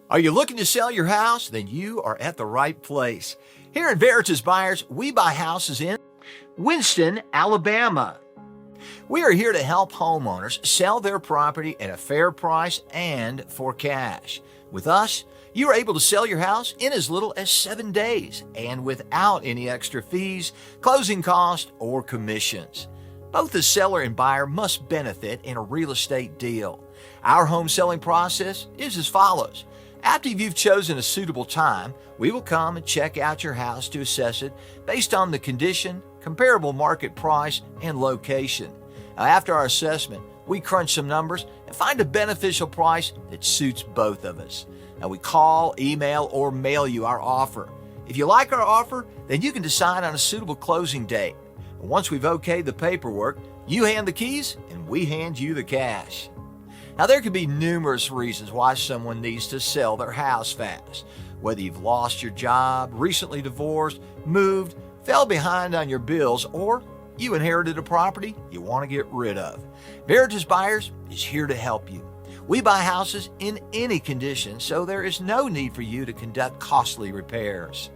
Are you looking to sell your house? Then you are at the right place. Here at Veritas Buyers, we buy houses in Winston, Alabama. We are here to help homeowners sell their property at a fair price and for cash. With us, you are able to sell your house in as little as 7 days and without any extra fees, closing costs, or commissions. Both the seller and buyer must benefit in a real estate deal. Our home selling process is as follows. After you've chosen a suitable time, we will come and check out your house to assess it based on the condition, comparable market price, and location. Now, after our assessment, we crunch some numbers and find a beneficial price that suits both of us. Now, we call, email, or mail you our offer. If you like our offer, then you can decide on a suitable closing date. And once we've okayed the paperwork, you hand the keys and we hand you the cash. Now, there could be numerous reasons why someone needs to sell their house fast. Whether you've lost your job, recently divorced, moved, fell behind on your bills, or you inherited a property you want to get rid of. Veritas Buyers is here to help you. We buy houses in any condition, so there is no need for you to conduct costly repairs.